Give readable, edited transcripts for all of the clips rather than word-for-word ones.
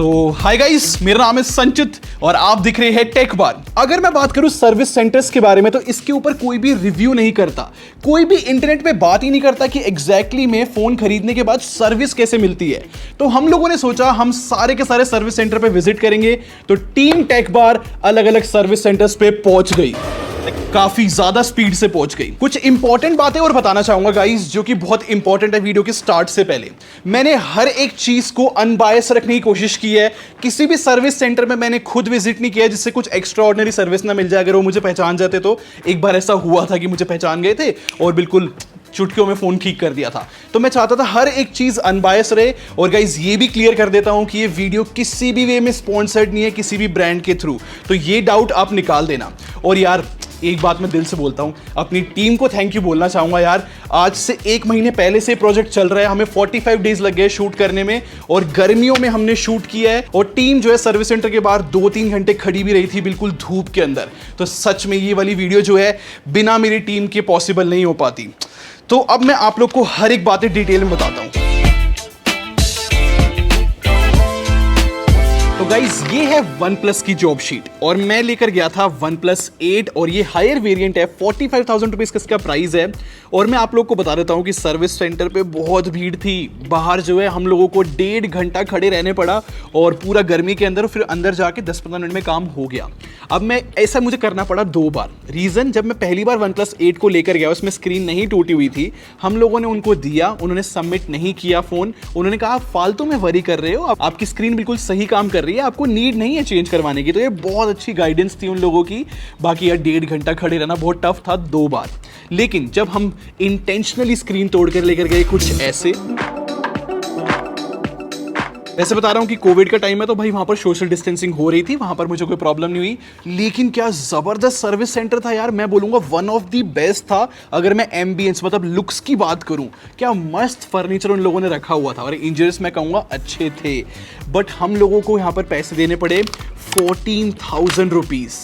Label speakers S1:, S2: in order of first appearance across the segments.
S1: Hi guys, मेरा नाम है संचित और आप दिख रहे हैं टेक बार। अगर मैं बात करूं सर्विस सेंटर्स के बारे में तो इसके ऊपर कोई भी रिव्यू नहीं करता, कोई भी इंटरनेट पे बात ही नहीं करता कि एग्जैक्टली में फोन खरीदने के बाद सर्विस कैसे मिलती है। तो हम लोगों ने सोचा हम सारे के सारे सर्विस सेंटर पे विजिट करेंगे। तो टीम टेक बार अलग अलग सर्विस सेंटर्स पे पहुंच गई, काफी ज्यादा स्पीड से पहुंच गई। कुछ इंपॉर्टेंट बातें और बताना चाहूंगा गाइस, जो कि बहुत इंपॉर्टेंट है। वीडियो के स्टार्ट से पहले मैंने हर एक चीज को अनबायस रखने की कोशिश की है। किसी भी सर्विस सेंटर में मैंने खुद विजिट नहीं किया जिससे कुछ एक्स्ट्रा ऑर्डिनरी सर्विस ना मिल जाए अगर वो मुझे पहचान जाते। तो एक बार ऐसा हुआ था कि मुझे पहचान गए थे और बिल्कुल चुटकियों में फोन ठीक कर दिया था। तो मैं चाहता था हर एक चीज अनबायस रहे। और गाइस ये भी क्लियर कर देता हूं कि ये वीडियो किसी भी वे में स्पॉन्सर्ड नहीं है किसी भी ब्रांड के थ्रू, तो ये डाउट आप निकाल देना। और यार एक बात मैं दिल से बोलता हूं, अपनी टीम को थैंक यू बोलना चाहूंगा यार। आज से 1 महीने पहले से प्रोजेक्ट चल रहा है, हमें 45 डेज लग गए शूट करने में और गर्मियों में हमने शूट किया है। और टीम जो है सर्विस सेंटर के बाहर 2-3 घंटे खड़ी भी रही थी बिल्कुल धूप के अंदर। तो सच में ये वाली वीडियो जो है बिना मेरी टीम के पॉसिबल नहीं हो पाती। तो अब मैं आप लोग को हर एक बातें डिटेल में बताता हूं। तो गाइस ये है OnePlus की जॉब शीट और मैं लेकर गया था OnePlus 8 और ये हायर वेरिएंट है। 45,000 रुपीज का इसका प्राइस है। और मैं आप लोग को बता देता हूं कि सर्विस सेंटर पे बहुत भीड़ थी। बाहर जो है हम लोगों को 1.5 घंटा खड़े रहने पड़ा और पूरा गर्मी के अंदर, फिर अंदर जाके 10-15 मिनट में काम हो गया। अब मैं ऐसा मुझे करना पड़ा 2 बार। रीजन, जब मैं पहली बार OnePlus 8 को लेकर गया उसमें स्क्रीन नहीं टूटी हुई थी। हम लोगों ने उनको दिया, उन्होंने सबमिट नहीं किया फोन। उन्होंने कहा आप फालतू में वरी कर रहे हो, आपकी स्क्रीन बिल्कुल सही काम कर रही है, आपको नीड नहीं है चेंज करवाने की। तो ये बहुत अच्छी गाइडेंस थी उन लोगों की। बाकी यार 1.5 घंटा खड़े रहना बहुत टफ था 2 बार। लेकिन जब हम इंटेंशनली स्क्रीन तोड़कर लेकर गए कुछ ऐसे बता रहा हूं कि कोविड का टाइम है तो भाई वहां पर सोशल डिस्टेंसिंग हो रही थी, वहां पर मुझे कोई प्रॉब्लम नहीं हुई। लेकिन क्या जबरदस्त सर्विस सेंटर था यार, मैं बोलूंगा वन ऑफ द बेस्ट था। अगर मैं एम्बियंस मतलब लुक्स की बात करूं, क्या मस्त फर्नीचर उन लोगों ने रखा हुआ था और इंजीनियर्स मैं कहूंगा अच्छे थे। बट हम लोगों को यहां पर पैसे देने पड़े 14,000 रुपीज।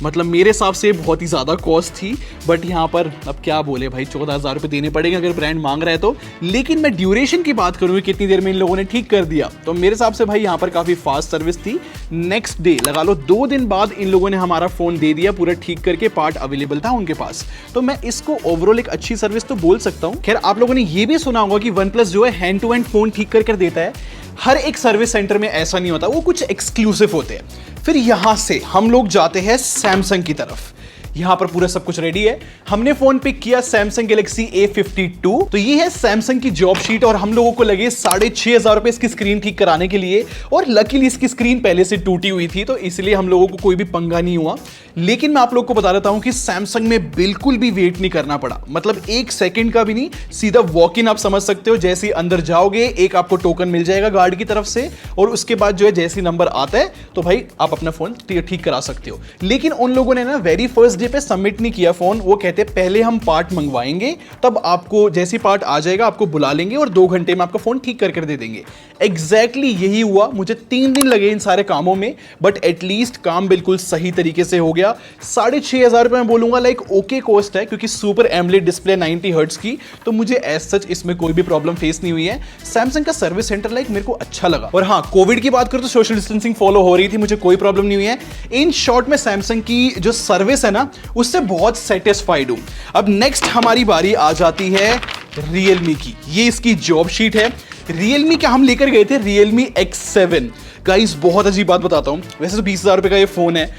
S1: मतलब मेरे हिसाब से बहुत ही ज़्यादा कॉस्ट थी। बट यहाँ पर अब क्या बोले भाई, 14,000 रुपये देने पड़ेंगे अगर ब्रांड मांग रहा है तो। लेकिन मैं ड्यूरेशन की बात करूँ कितनी देर में इन लोगों ने ठीक कर दिया, तो मेरे हिसाब से भाई यहाँ पर काफ़ी फास्ट सर्विस थी। नेक्स्ट डे लगा लो 2 दिन बाद इन लोगों ने हमारा फ़ोन दे दिया पूरा ठीक करके, पार्ट अवेलेबल था उनके पास। तो मैं इसको ओवरऑल एक अच्छी सर्विस तो बोल सकता हूँ। खैर आप लोगों ने ये भी सुना होगा कि OnePlus जो है हैंड टू हैंड फ़ोन ठीक कर देता है। हर एक सर्विस सेंटर में ऐसा नहीं होता, वो कुछ एक्सक्लूसिव होते हैं। फिर यहां से हम लोग जाते हैं सैमसंग की तरफ। यहां पर पूरा सब कुछ रेडी है। हमने फोन पिक किया सैमसंग गैलेक्सी A52। तो ये है सैमसंग की जॉब शीट और हम लोगों को लगे 6,500 रुपए इसकी स्क्रीन ठीक कराने के लिए। और लकीली इसकी स्क्रीन पहले से टूटी हुई थी तो इसलिए हम लोगों को कोई भी पंगा नहीं हुआ। लेकिन मैं आप लोग को बता देता हूं कि सैमसंग में बिल्कुल भी वेट नहीं करना पड़ा, मतलब 1 सेकंड का भी नहीं। सीधा वॉक इन आप समझ सकते हो, जैसे ही अंदर जाओगे एक आपको टोकन मिल जाएगा गार्ड की तरफ से और उसके बाद जो है जैसे नंबर आता है तो भाई आप अपना फोन ठीक करा सकते हो। लेकिन उन लोगों ने ना वेरी फर्स्ट पे सबमिट नहीं किया फोन। वो कहते पहले हम पार्ट मंगवाएंगे, तब आपको जैसी पार्ट आ जाएगा आपको बुला लेंगे और 2 घंटे में आपका फोन ठीक कर दे देंगे। एग्जैक्टली यही हुआ। मुझे 3 दिन लगे इन सारे कामों में, बट एटलीस्ट काम बिल्कुल सही तरीके से हो गया। 6,500 रुपए मैं बोलूंगा लाइक ओके कॉस्ट है, क्योंकि सुपर एमोलेड डिस्प्ले 90 हर्ट्ज की, तो मुझे एज सच इसमें कोई भी प्रॉब्लम फेस नहीं हुई है। सैमसंग का सर्विस सेंटर लाइक मेरे को अच्छा लगा। और हाँ, कोविड की बात करूं तो सोशल डिस्टेंसिंग फॉलो हो रही थी, मुझे कोई प्रॉब्लम नहीं हुई है। इन शॉर्ट में सैमसंग की जो सर्विस है ना उससे बहुत सेटिस्फाइड हूं। अब नेक्स्ट हमारी बारी आ जाती है Realme की। ये इसकी जॉब शीट है। Realme का हम लेकर गए थे Realme X7। गाइस बहुत अजीब बात बताता हूं, वैसे तो 20,000 रुपए का ये फोन है,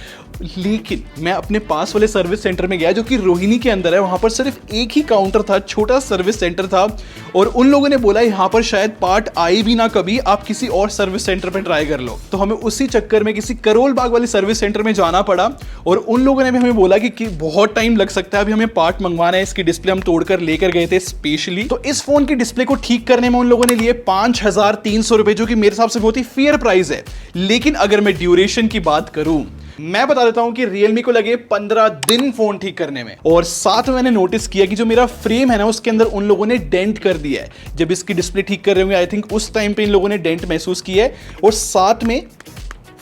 S1: लेकिन मैं अपने पास वाले सर्विस सेंटर में गया जो कि रोहिणी के अंदर है। वहां पर सिर्फ एक ही काउंटर था, छोटा सर्विस सेंटर था और उन लोगों ने बोला यहां पर शायद पार्ट आए भी ना कभी, आप किसी और सर्विस सेंटर पे ट्राई कर लो। तो हमें उसी चक्कर में किसी करोल बाग वाली सर्विस सेंटर में जाना पड़ा और उन लोगों ने भी हमें बोला कि बहुत टाइम लग सकता है, अभी हमें पार्ट मंगवाना है। इसकी डिस्प्ले हम तोड़कर लेकर गए थे स्पेशली। तो इस फोन की डिस्प्ले को ठीक करने में उन लोगों ने लिए 5,300 रुपए, जो कि मेरे हिसाब से बहुत ही फेयर प्राइस है। लेकिन अगर मैं ड्यूरेशन की बात करूं, मैं बता देता हूं कि Realme को लगे 15 दिन फोन ठीक करने में। और साथ में मैंने नोटिस किया कि जो मेरा फ्रेम है ना उसके अंदर उन लोगों ने डेंट कर दिया है। जब इसकी डिस्प्ले ठीक कर रहे होंगे आई थिंक उस टाइम पे इन लोगों ने डेंट महसूस किया है। और साथ में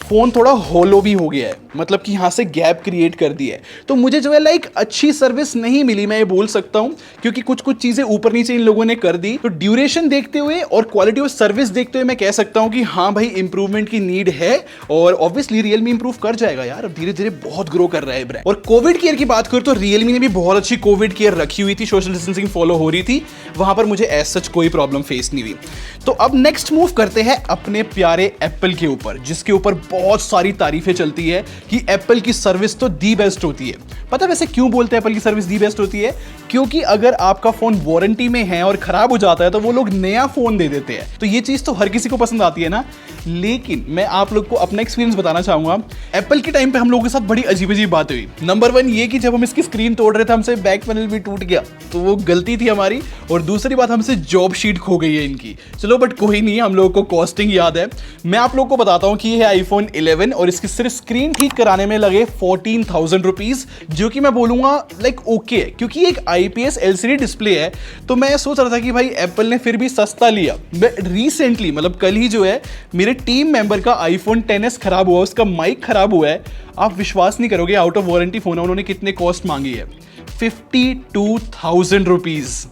S1: फोन थोड़ा होलो भी हो गया है। मतलब कि यहाँ से गैप क्रिएट कर दी है। तो मुझे जो है लाइक अच्छी सर्विस नहीं मिली, मैं ये बोल सकता हूँ, क्योंकि कुछ कुछ चीज़ें ऊपर नीचे इन लोगों ने कर दी। तो ड्यूरेशन देखते हुए और क्वालिटी ऑफ सर्विस देखते हुए मैं कह सकता हूँ कि हाँ भाई इंप्रूवमेंट की नीड है, और ऑब्वियसली रियलमी इंप्रूव कर जाएगा यार, धीरे धीरे बहुत ग्रो कर रहा है ब्रांड। और कोविड केयर की बात करूँ तो रियलमी ने भी बहुत अच्छी कोविड केयर रखी हुई थी, सोशल डिस्टेंसिंग फॉलो हो रही थी, वहां पर मुझे एज सच कोई प्रॉब्लम फेस नहीं हुई। तो अब नेक्स्ट मूव करते हैं अपने प्यारे एप्पल के ऊपर, जिसके ऊपर बहुत सारी तारीफें चलती है कि एप्पल की सर्विस तो दी बेस्ट होती है। पता वैसे क्यों बोलते हैं एप्पल की सर्विस दी बेस्ट होती है? क्योंकि अगर आपका फोन वारंटी में है और खराब हो जाता है तो वो लोग नया फोन दे देते हैं। तो ये चीज तो हर किसी को पसंद आती है ना। लेकिन मैं आप लोग को अपना एक्सपीरियंस बताना चाहूंगा। एप्पल के टाइम पे हम लोगों के साथ बड़ी अजीब अजीब बात हुई। नंबर 1 ये कि जब हम इसकी स्क्रीन तोड़ रहे थे हमसे बैक पैनल भी टूट गया, तो वो गलती थी हमारी। और दूसरी बात, हमसे जॉब शीट खो गई है इनकी। चलो बट कोई नहीं, हम लोगों को कॉस्टिंग याद है। मैं आप लोग को बताता हूँ कि ये है आईफोन 11 और इसकी सिर्फ स्क्रीन ठीक कराने में लगे 14,000 रुपीज, जो कि मैं बोलूंगा लाइक ओके है, क्योंकि एक IPS LCD डिस्प्ले है। तो मैं सोच रहा था कि भाई एप्पल ने फिर भी सस्ता लिया। मैं रिसेंटली मतलब कल ही जो है मेरे टीम मेंबर का आईफोन 10s खराब हुआ, उसका माइक खराब हुआ है। आप विश्वास नहीं करोगे, आउट ऑफ वारंटी फोन है, उन्होंने कितने कॉस्ट मांगी है? 52,000 रुपीज।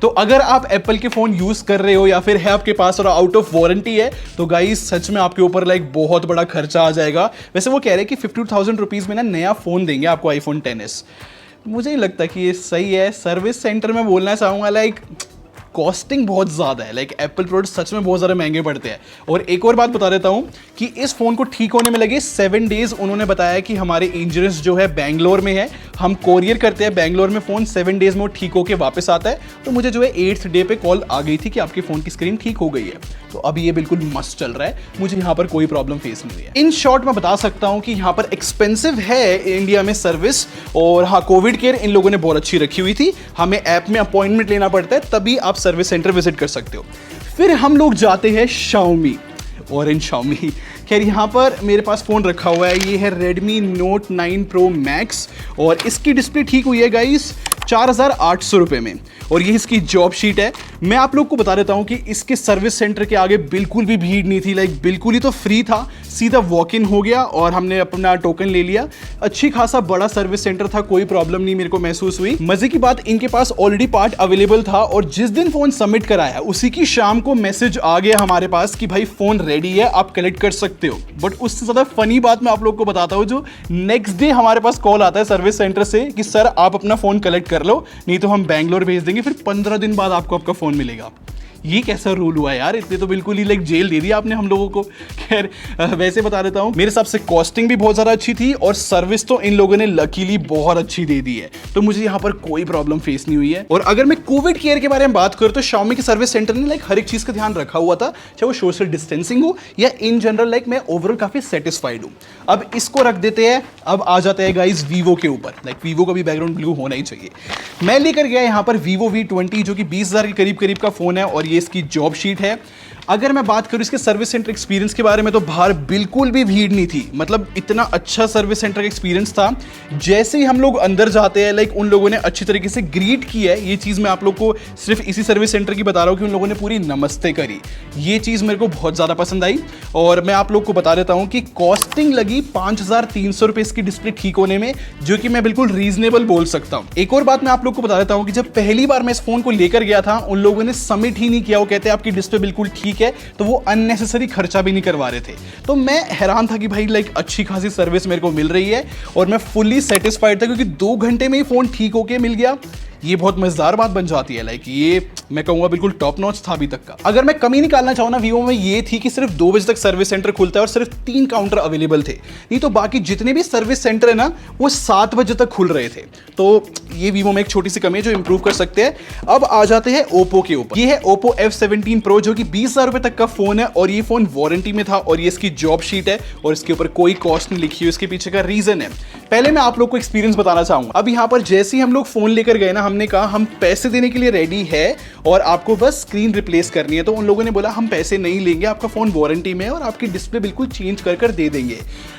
S1: तो अगर आप एप्पल के फोन यूज कर रहे हो या फिर है आपके पास और आउट ऑफ वारंटी है, तो गाइस सच में आपके ऊपर लाइक बहुत बड़ा खर्चा आ जाएगा। वैसे वो कह रहे हैं कि 52,000 रुपीज में ना नया फोन देंगे आपको आईफोन 10s। मुझे नहीं लगता कि ये सही है। सर्विस सेंटर में बोलना चाहूंगा लाइक कॉस्टिंग बहुत ज़्यादा है, लाइक एप्पल प्रोडक्ट सच में बहुत ज़्यादा महंगे पड़ते हैं। और एक और बात बता देता हूँ कि इस फ़ोन को ठीक होने में लगे 7 डेज़। उन्होंने बताया कि हमारे इंजीनियर्स जो है बैंगलोर में है, हम कोरियर करते हैं बैंगलोर में फ़ोन, 7 डेज़ में वो ठीक होकर वापस आता है। तो मुझे जो है 8th डे पे कॉल आ गई थी कि आपके फ़ोन की स्क्रीन ठीक हो गई है। तो अभी ये बिल्कुल मस्त चल रहा है, मुझे यहाँ पर कोई प्रॉब्लम फेस नहीं हुई है। इन शॉर्ट मैं बता सकता हूँ कि यहाँ पर एक्सपेंसिव है इंडिया में सर्विस, और हाँ कोविड केयर इन लोगों ने बहुत अच्छी रखी हुई थी। हमें ऐप में अपॉइंटमेंट लेना पड़ता है तभी आप सर्विस सेंटर विजिट कर सकते हो। फिर हम लोग जाते हैं Xiaomi, ऑरेंज Xiaomi। खैर यहाँ पर मेरे पास फ़ोन रखा हुआ है, ये है Redmi Note 9 Pro Max और इसकी डिस्प्ले ठीक हुई है गाइस 4,800 रुपये में, और ये इसकी जॉब शीट है। मैं आप लोग को बता देता हूँ कि इसके सर्विस सेंटर के आगे बिल्कुल भी भीड़ नहीं थी, लाइक बिल्कुल ही तो फ्री था, सीधा वॉक इन हो गया और हमने अपना टोकन ले लिया। अच्छी खासा बड़ा सर्विस सेंटर था, कोई प्रॉब्लम नहीं मेरे को महसूस हुई। मजे की बात, इनके पास ऑलरेडी पार्ट अवेलेबल था और जिस दिन फोन सबमिट कराया उसी की शाम को मैसेज आ गया हमारे पास कि भाई फोन रेडी है, आप कलेक्ट कर सकते हो। बट उससे ज्यादा फनी बात मैं आप लोग को बताता हूँ, जो नेक्स्ट डे हमारे पास कॉल आता है सर्विस सेंटर से कि सर आप अपना फोन कलेक्ट कर लो, नहीं तो हम बैंगलोर भेज देंगे, फिर 15 दिन बाद आपको आपका फोन मिलेगा। ये कैसा रूल हुआ यार, इतने तो बिल्कुल ही लाइक जेल दे दिया आपने हम लोगों को। खैर वैसे बता देता हूँ, मेरे हिसाब से कॉस्टिंग भी बहुत ज़्यादा अच्छी थी और सर्विस तो इन लोगों ने लकीली बहुत अच्छी दे दी है, तो मुझे यहाँ पर कोई प्रॉब्लम फेस नहीं हुई है। और अगर मैं कोविड केयर के बारे में बात करूँ तो Xiaomi के सर्विस सेंटर ने लाइक हर एक चीज़ का ध्यान रखा हुआ था, चाहे वो सोशल डिस्टेंसिंग हो या इन जनरल, लाइक मैं ओवरऑल काफ़ी सेटिस्फाइड हूँ। अब इसको रख देते हैं, अब आ जाते हैं गाइज वीवो के ऊपर। लाइक वीवो का भी बैकग्राउंड ब्लू होना ही चाहिए। मैं लेकर गया यहाँ पर Vivo V20 जो कि 20,000 के करीब करीब का फ़ोन है और ये इसकी जॉब शीट है। अगर मैं बात करूं इसके सर्विस सेंटर एक्सपीरियंस के बारे में तो बाहर बिल्कुल भी भीड़ नहीं थी, मतलब इतना अच्छा सर्विस सेंटर का एक्सपीरियंस था। जैसे ही हम लोग अंदर जाते हैं लाइक उन लोगों ने अच्छी तरीके से ग्रीट किया है। ये चीज़ मैं आप लोग को सिर्फ इसी सर्विस सेंटर की बता रहा हूँ कि उन लोगों ने पूरी नमस्ते करी, ये चीज़ मेरे को बहुत ज़्यादा पसंद आई। और मैं आप लोग को बता देता हूँ कि कॉस्टिंग लगी 5,300 रुपये इसकी डिस्प्ले ठीक होने में, जो कि मैं बिल्कुल रीजनेबल बोल सकता हूँ। एक और बात मैं आप लोग को बता देता हूँ कि जब पहली बार मैं इस फोन को लेकर गया था उन लोगों ने सबमिट ही नहीं किया, वो कहते हैं आपकी डिस्प्ले बिल्कुल ठीक है, तो वो अननेसेसरी खर्चा भी नहीं करवा रहे थे। तो मैं हैरान था कि भाई लाइक अच्छी खासी सर्विस मेरे को मिल रही है और मैं फुल्ली सेटिस्फाइड था, क्योंकि 2 घंटे में ही फोन ठीक होके मिल गया। ये बहुत मजेदार बात बन जाती है, लाइक ये मैं कहूँगा बिल्कुल टॉप नॉच था अभी तक का। अगर मैं कमी निकालना चाहूँ ना वीवो में, ये थी कि सिर्फ 2 बजे तक सर्विस सेंटर खुलता है और सिर्फ 3 काउंटर अवेलेबल थे, नहीं तो बाकी जितने भी सर्विस सेंटर है ना वो 7 बजे तक खुल रहे थे। तो ये वीवो में एक छोटी सी कमी है जो इंप्रूव कर सकते हैं। अब आ जाते हैं ओप्पो के ऊपर। ये है ओप्पो F17 Pro जो कि 20,000 रुपये तक का फोन है और ये फोन वारंटी में था और ये इसकी जॉब शीट है और इसके ऊपर कोई कॉस्ट नहीं लिखी हुई। इसके पीछे का रीजन है, पहले मैं आप लोग को एक्सपीरियंस बताना चाहूंगा। अब यहाँ पर जैसे ही हम लोग फोन लेकर गए ना, हमने कहा हम पैसे देने के लिए रेडी है और आपको बस स्क्रीन रिप्लेस करनी है। तो उन लोगों ने बोला हम पैसे नहीं लेंगे, आपका फ़ोन वारंटी में है और आपकी डिस्प्ले बिल्कुल चेंज कर दे देंगे।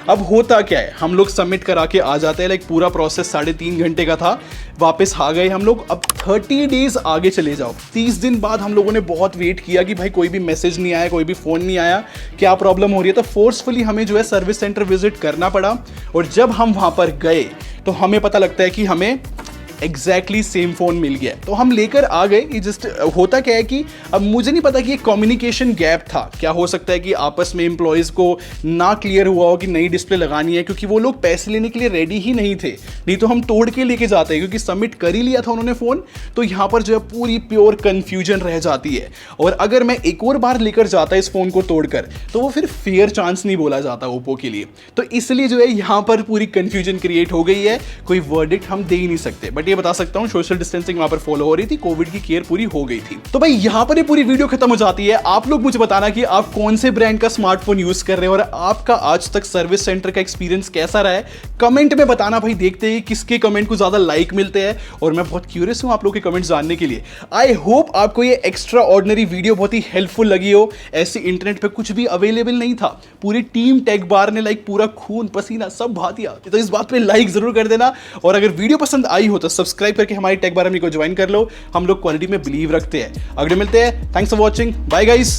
S1: अब होता क्या है, हम लोग सबमिट करा के आ जाते हैं, लाइक पूरा प्रोसेस 3.5 घंटे का था, वापस आ गए हम लोग। अब 30 डेज आगे चले जाओ, 30 दिन बाद हम लोगों ने बहुत वेट किया कि भाई कोई भी मैसेज नहीं आया, कोई भी फ़ोन नहीं आया, क्या प्रॉब्लम हो रही है। तो फोर्सफुली हमें जो है सर्विस सेंटर विजिट करना पड़ा और जब हम वहाँ पर गए तो हमें पता लगता है कि हमें एग्जैक्टली सेम फोन मिल गया। तो हम लेकर आ गए। ये जस्ट होता क्या है कि अब मुझे नहीं पता कि ये कम्युनिकेशन गैप था, क्या हो सकता है कि आपस में एम्प्लॉयज़ को ना क्लियर हुआ हो कि नई डिस्प्ले लगानी है, क्योंकि वो लोग पैसे लेने के लिए रेडी ही नहीं थे, नहीं तो हम तोड़ के लेके जाते हैं, क्योंकि सबमिट कर ही लिया था उन्होंने फ़ोन। तो यहाँ पर जो है पूरी प्योर कन्फ्यूजन रह जाती है। और अगर मैं एक और बार लेकर जाता इस फ़ोन को तोड़कर, तो वो फिर फेयर चांस नहीं बोला जाता ओप्पो के लिए। तो इसलिए जो है यहाँ पर पूरी कन्फ्यूजन क्रिएट हो गई है, कोई वर्डिक्ट हम दे ही नहीं सकते। बट ये बता सकता हूं सोशल डिस्टेंसिंग वहां पर फॉलो हो रही थी, कोविड की केयर पूरी हो गई थी। तो भाई यहां पर ये पूरी वीडियो खत्म हो जाती है। आप लोग मुझे बताना कि आप कौन से ब्रांड का स्मार्टफोन यूज कर रहे हैं और आपका आज तक सर्विस सेंटर का एक्सपीरियंस कैसा रहा है, कमेंट में बताना भाई। देखते हैं किसके कमेंट को ज्यादा लाइक मिलते हैं और मैं बहुत क्यूरियस हूं आप लोग के कमेंट्स जानने के लिए। आई होप आपको ये एक्स्ट्रा ऑर्डिनरी वीडियो बहुत ही हेल्पफुल लगी हो। ऐसे इंटरनेट पे कुछ भी अवेलेबल नहीं था, पूरी टीम टेक बार ने लाइक पूरा खून पसीना सब बहा दिया। तो इस बात पे लाइक जरूर कर देना और अगर वीडियो पसंद आई हो तो सब्सक्राइब करके हमारी टेक बार को ज्वाइन कर लो। हम लोग क्वालिटी में बिलीव रखते हैं। अगले मिलते हैं। Thanks for watching, bye guys.